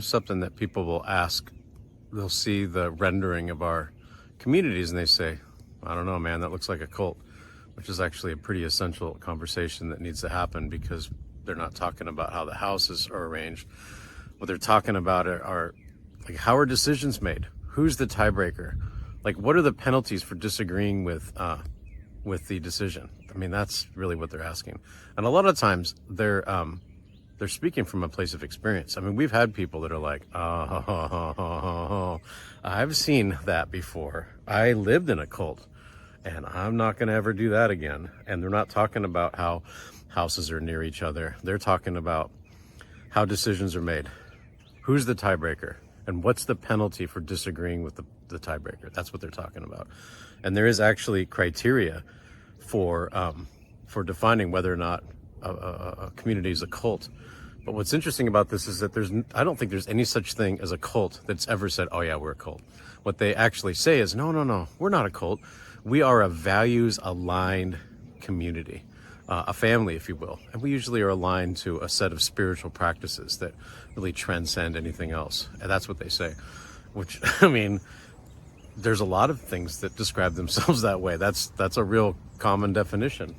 Something that people will ask. They'll see the rendering of our communities and they say, I don't know, man, that looks like a cult, which is actually a pretty essential conversation that needs to happen, because they're not talking about how the houses are arranged. What they're talking about are like, how are decisions made? Who's the tiebreaker? Like, what are the penalties for disagreeing with the decision? I mean, that's really what they're asking. And a lot of times they're speaking from a place of experience. I mean, we've had people that are like, oh, I've seen that before. I lived in a cult and I'm not going to ever do that again. And they're not talking about how houses are near each other. They're talking about how decisions are made. Who's the tiebreaker? And what's the penalty for disagreeing with the tiebreaker? That's what they're talking about. And there is actually criteria for defining whether or not a community is a cult. But what's interesting about this is that I don't think there's any such thing as a cult that's ever said, oh yeah, we're a cult. What they actually say is, no, we're not a cult. We are a values-aligned community, a family, if you will. And we usually are aligned to a set of spiritual practices that really transcend anything else. And that's what they say, which, I mean, there's a lot of things that describe themselves that way. That's a real common definition.